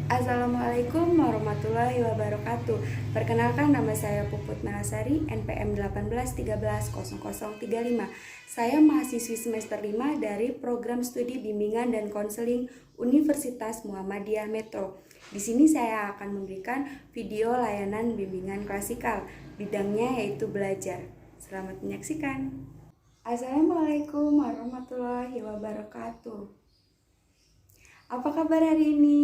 Assalamualaikum warahmatullahi wabarakatuh. Perkenalkan, nama saya Puput Melasari, NPM 18130035. Saya mahasiswi semester 5 dari Program Studi Bimbingan dan Konseling Universitas Muhammadiyah Metro. Di sini saya akan memberikan video layanan bimbingan klasikal. Bidangnya yaitu belajar. Selamat menyaksikan. Assalamualaikum warahmatullahi wabarakatuh. Apa kabar hari ini?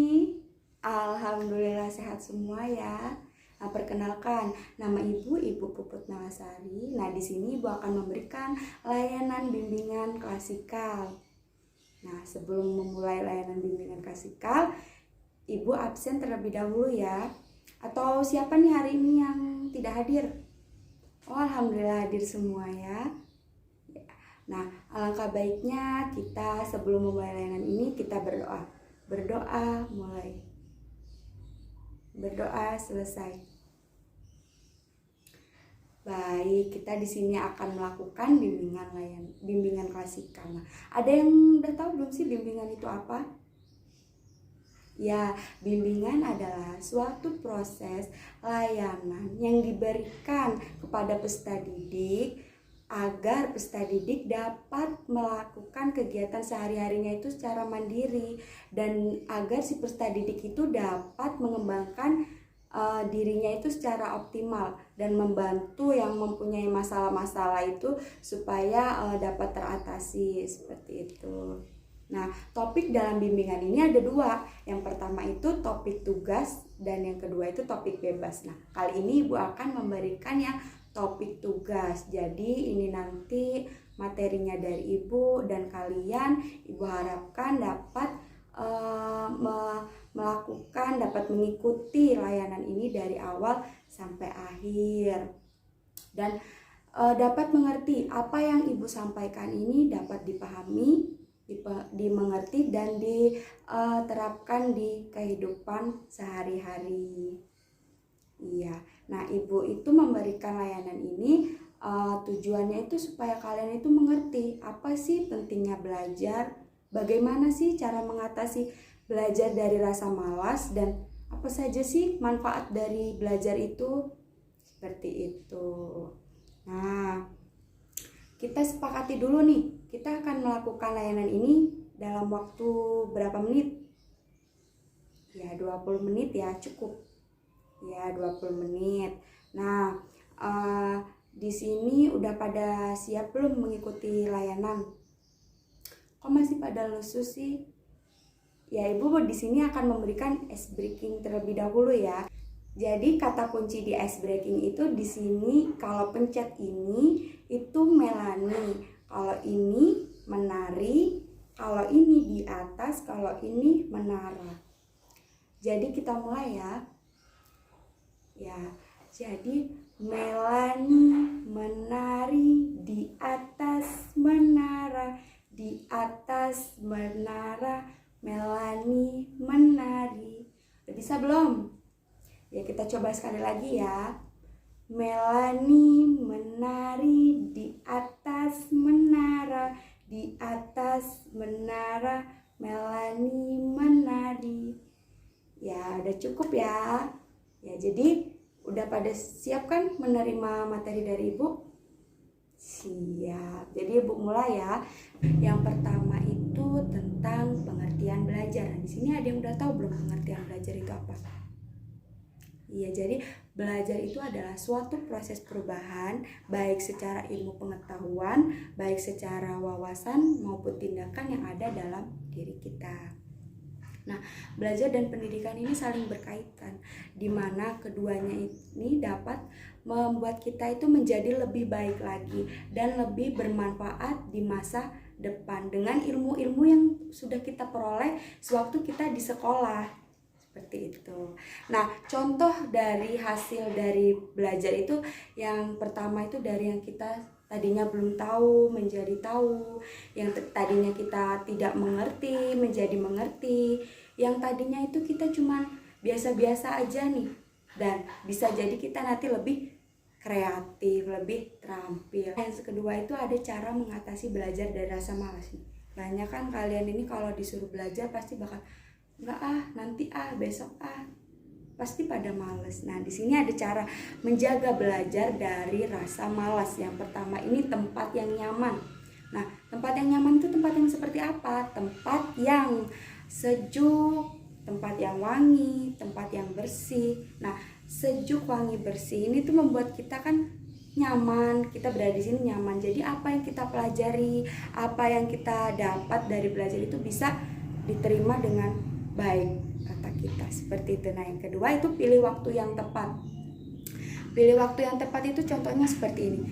Alhamdulillah sehat semua ya. Nah, perkenalkan, nama Ibu Puput Melasari. Nah, di sini Ibu akan memberikan layanan bimbingan klasikal. Nah, sebelum memulai layanan bimbingan klasikal, Ibu absen terlebih dahulu ya. Atau siapa nih hari ini yang tidak hadir? Oh, alhamdulillah hadir semua ya. Nah, alangkah baiknya kita sebelum memulai layanan ini kita berdoa. Berdoa mulai. Berdoa selesai. Baik, kita di sini akan melakukan bimbingan klasikal. Nah, ada yang udah tahu belum sih bimbingan itu apa? Ya, bimbingan adalah suatu proses layanan yang diberikan kepada peserta didik agar peserta didik dapat melakukan kegiatan sehari-harinya itu secara mandiri, dan agar si peserta didik itu dapat mengembangkan dirinya itu secara optimal dan membantu yang mempunyai masalah-masalah itu supaya dapat teratasi seperti itu. Nah, topik dalam bimbingan ini ada dua. Yang pertama itu topik tugas dan yang kedua itu topik bebas. Nah, kali ini Ibu akan memberikan yang topik tugas. Jadi ini nanti materinya dari Ibu dan kalian Ibu harapkan dapat dapat mengikuti layanan ini dari awal sampai akhir dan dapat mengerti apa yang Ibu sampaikan ini dapat dipahami, dimengerti dan diterapkan di kehidupan sehari-hari. Iya, nah Ibu itu memberikan layanan ini tujuannya itu supaya kalian itu mengerti apa sih pentingnya belajar, bagaimana sih cara mengatasi belajar dari rasa malas, dan apa saja sih manfaat dari belajar itu, seperti itu. Nah, kita sepakati dulu nih, kita akan melakukan layanan ini dalam waktu berapa menit? Ya, 20 menit ya, cukup. Ya, 20 menit. Nah, di sini udah pada siap belum mengikuti layanan? Kok masih pada lesu sih? Ya, Ibu di sini akan memberikan ice breaking terlebih dahulu ya. Jadi kata kunci di ice breaking itu di sini kalau pencet ini itu Melani, kalau ini menari, kalau ini di atas, kalau ini menara. Jadi kita mulai ya. Ya, jadi Melani menari di atas menara, di atas menara, Melani menari. Udah bisa belum? Ya, kita coba sekali lagi ya. Melani menari di atas menara, di atas menara, Melani menari. Ya, udah cukup ya. Ya, jadi udah pada siap kan menerima materi dari Ibu? Siap. Jadi Ibu mulai ya. Yang pertama itu tentang pengertian belajar. Di sini ada yang udah tahu belum pengertian belajar itu apa? Iya, jadi belajar itu adalah suatu proses perubahan baik secara ilmu pengetahuan, baik secara wawasan maupun tindakan yang ada dalam diri kita. Nah, belajar dan pendidikan ini saling berkaitan, di mana keduanya ini dapat membuat kita itu menjadi lebih baik lagi dan lebih bermanfaat di masa depan dengan ilmu-ilmu yang sudah kita peroleh sewaktu kita di sekolah, seperti itu. Nah, contoh dari hasil dari belajar itu yang pertama itu dari yang kita tadinya belum tahu menjadi tahu, yang tadinya kita tidak mengerti menjadi mengerti, yang tadinya itu kita cuman biasa-biasa aja nih, dan bisa jadi kita nanti lebih kreatif, lebih terampil. Yang kedua itu ada cara mengatasi belajar dari rasa malas nih. Banyak kan kalian ini kalau disuruh belajar pasti bakal enggak ah, nanti ah, besok ah, pasti pada males. Nah, di sini ada cara menjaga belajar dari rasa malas. Yang pertama ini tempat yang nyaman. Nah, tempat yang nyaman itu tempat yang seperti apa? Tempat yang sejuk, tempat yang wangi, tempat yang bersih. Nah, sejuk, wangi, bersih ini tuh membuat kita kan nyaman, kita berada di sini nyaman. Jadi apa yang kita pelajari, apa yang kita dapat dari belajar itu bisa diterima dengan baik kata kita, seperti itu. Nah, yang kedua itu pilih waktu yang tepat. Pilih waktu yang tepat itu contohnya seperti ini.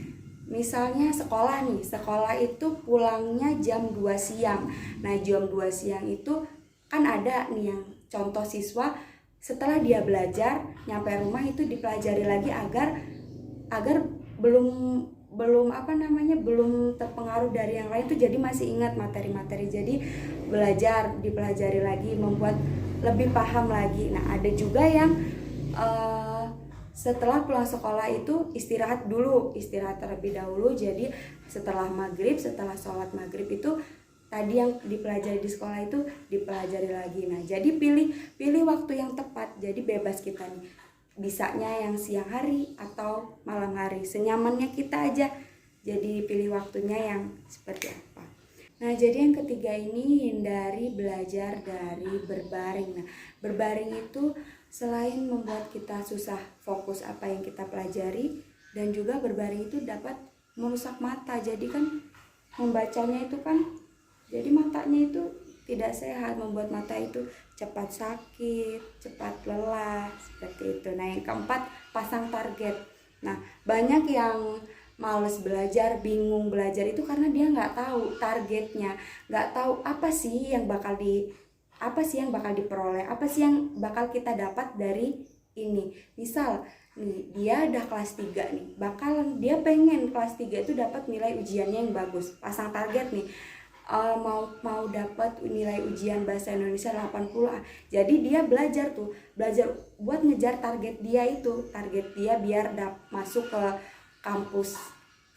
Misalnya sekolah nih, sekolah itu pulangnya jam 2 siang. Nah, jam 2 siang itu kan ada nih yang contoh siswa setelah dia belajar nyampe rumah itu dipelajari lagi agar belum belum terpengaruh dari yang lain tuh, jadi masih ingat materi-materi, jadi dipelajari lagi, membuat lebih paham lagi. Nah, ada juga yang setelah pulang sekolah itu istirahat terlebih dahulu. Jadi setelah sholat maghrib itu tadi yang dipelajari di sekolah itu dipelajari lagi. Nah, jadi pilih waktu yang tepat. Jadi bebas kita nih, bisanya yang siang hari atau malam hari, senyamannya kita aja. Jadi pilih waktunya yang seperti apa. Nah, jadi yang ketiga ini hindari belajar dari berbaring. Nah, berbaring itu selain membuat kita susah fokus apa yang kita pelajari, dan juga berbaring itu dapat merusak mata. Jadi kan membacanya itu kan, jadi matanya itu tidak sehat, membuat mata itu cepat sakit, cepat lelah, seperti itu. Nah, yang keempat, pasang target. Nah, banyak yang males belajar, bingung belajar itu karena dia nggak tahu targetnya, nggak tahu apa sih yang bakal diperoleh, apa sih yang bakal kita dapat dari ini. Misal nih, dia udah kelas 3 nih, dia pengen kelas 3 itu dapat nilai ujiannya yang bagus. Pasang target nih, mau dapat nilai ujian bahasa Indonesia 80. Jadi dia belajar buat ngejar target dia itu. Target dia biar masuk ke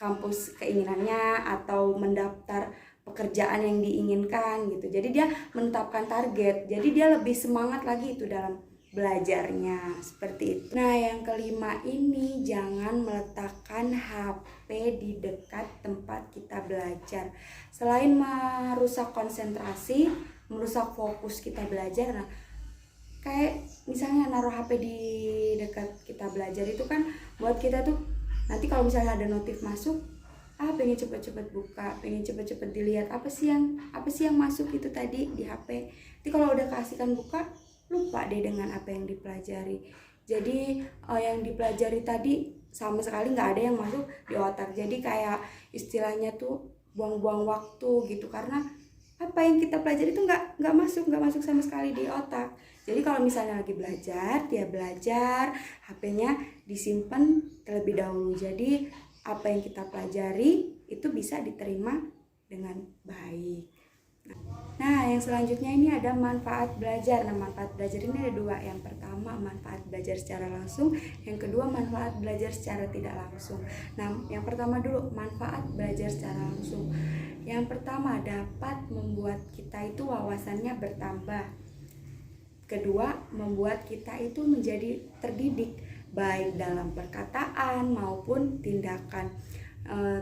kampus keinginannya atau mendaftar pekerjaan yang diinginkan gitu. Jadi dia menetapkan target. Jadi dia lebih semangat lagi itu dalam belajarnya, seperti itu. Nah, yang kelima ini jangan meletakkan HP di dekat tempat kita belajar. Selain merusak konsentrasi, merusak fokus kita belajar, nah kayak misalnya naruh HP di dekat kita belajar itu kan buat kita tuh nanti kalau misalnya ada notif masuk, pengen cepet-cepet buka, pengen cepet-cepet dilihat apa sih yang masuk itu tadi di HP. Jadi kalau udah kasihkan buka, lupa deh dengan apa yang dipelajari. Jadi yang dipelajari tadi sama sekali nggak ada yang masuk di otak. Jadi kayak istilahnya tuh buang-buang waktu gitu, karena apa yang kita pelajari itu nggak masuk sama sekali di otak. Jadi kalau misalnya lagi belajar, dia belajar, HP-nya disimpan terlebih dahulu. Jadi apa yang kita pelajari itu bisa diterima dengan baik. Nah, yang selanjutnya ini ada manfaat belajar. Nah, manfaat belajar ini ada dua. Yang pertama, manfaat belajar secara langsung. Yang kedua, manfaat belajar secara tidak langsung. Nah, yang pertama dulu, manfaat belajar secara langsung. Yang pertama, dapat membuat kita itu wawasannya bertambah. Kedua, membuat kita itu menjadi terdidik, baik dalam perkataan maupun tindakan.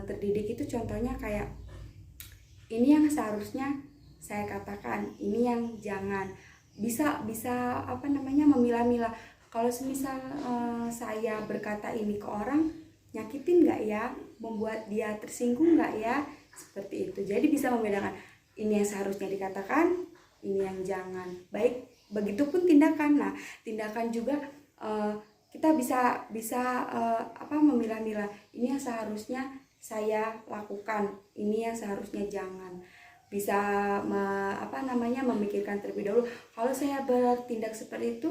Terdidik itu contohnya kayak, ini yang seharusnya saya katakan, ini yang jangan. Bisa memilah-milah. Kalau semisal saya berkata ini ke orang, nyakitin nggak ya, membuat dia tersinggung nggak ya, seperti itu. Jadi bisa membedakan, ini yang seharusnya dikatakan, ini yang jangan. Baik, begitupun tindakan. Nah, tindakan juga kita bisa memilah-milah. Ini yang seharusnya saya lakukan, ini yang seharusnya jangan. Bisa memikirkan terlebih dahulu, kalau saya bertindak seperti itu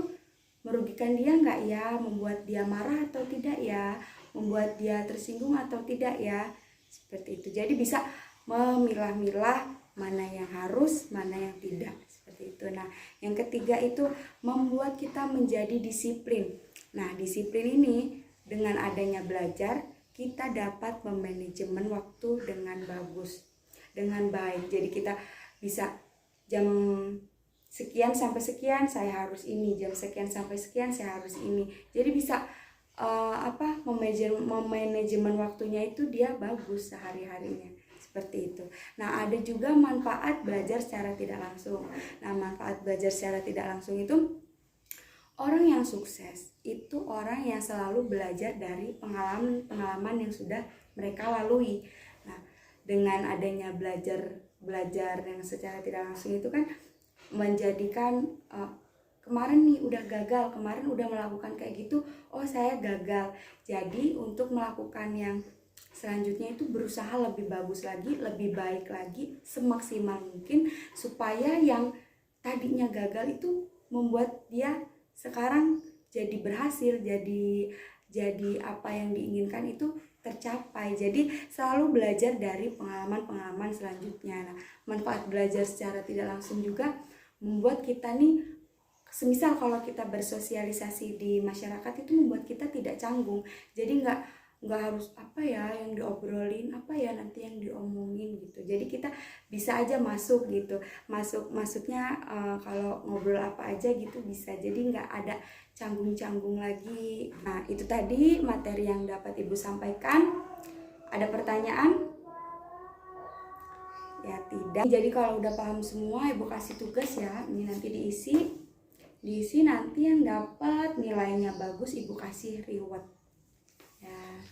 merugikan dia nggak ya, membuat dia marah atau tidak ya, membuat dia tersinggung atau tidak ya, seperti itu. Jadi bisa memilah-milah mana yang harus, mana yang tidak, seperti itu. Nah, yang ketiga itu membuat kita menjadi disiplin. Nah, disiplin ini dengan adanya belajar kita dapat memanajemen waktu dengan bagus, dengan baik. Jadi kita bisa jam sekian sampai sekian saya harus ini, jam sekian sampai sekian saya harus ini. Jadi bisa memanajemen waktunya itu dia bagus sehari-harinya, seperti itu. Nah, ada juga manfaat belajar secara tidak langsung. Nah, manfaat belajar secara tidak langsung itu, orang yang sukses itu orang yang selalu belajar dari pengalaman yang sudah mereka lalui. Nah, dengan adanya belajar yang secara tidak langsung itu kan menjadikan kemarin nih udah gagal, kemarin udah melakukan kayak gitu, oh saya gagal. Jadi untuk melakukan yang selanjutnya itu berusaha lebih bagus lagi, lebih baik lagi, semaksimal mungkin, supaya yang tadinya gagal itu membuat dia sekarang jadi berhasil, jadi apa yang diinginkan itu tercapai. Jadi selalu belajar dari pengalaman-pengalaman selanjutnya. Nah, manfaat belajar secara tidak langsung juga membuat kita nih, semisal kalau kita bersosialisasi di masyarakat itu membuat kita tidak canggung. Jadi nggak harus apa ya yang diobrolin, apa ya nanti yang diomongin gitu. Jadi kita bisa aja masuk gitu, masuknya kalau ngobrol apa aja gitu bisa. Jadi nggak ada canggung-canggung lagi. Nah, itu tadi materi yang dapat Ibu sampaikan. Ada pertanyaan? Ya tidak. Jadi kalau udah paham semua, Ibu kasih tugas ya, ini nanti diisi nanti yang dapat nilainya bagus Ibu kasih reward ya.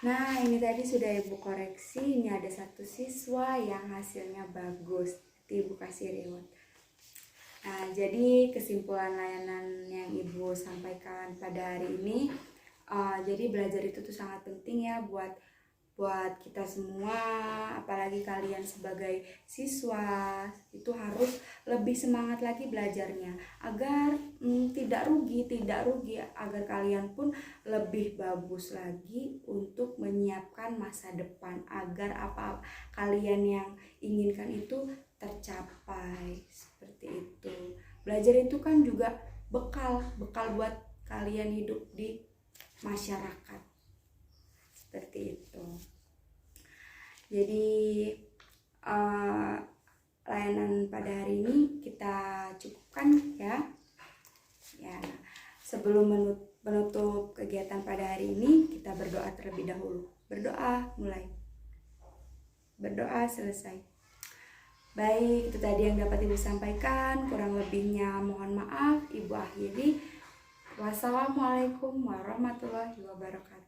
Nah, ini tadi sudah Ibu koreksi, ini ada satu siswa yang hasilnya bagus, nanti Ibu kasih reward. Nah, jadi kesimpulan layanan yang Ibu sampaikan pada hari ini, jadi belajar itu tuh sangat penting ya buat kita semua, apalagi kalian sebagai siswa itu harus lebih semangat lagi belajarnya agar tidak rugi, agar kalian pun lebih bagus lagi untuk menyiapkan masa depan, agar apa kalian yang inginkan itu tercapai. Seperti itu. Belajar itu kan juga bekal buat kalian hidup di masyarakat. Seperti itu. Jadi layanan pada hari ini kita cukupkan ya. Sebelum menutup kegiatan pada hari ini, kita berdoa terlebih dahulu. Berdoa mulai. Berdoa selesai. Baik, itu tadi yang dapat Ibu sampaikan. Kurang lebihnya mohon maaf. Ibu akhiri. Wassalamualaikum warahmatullahi wabarakatuh.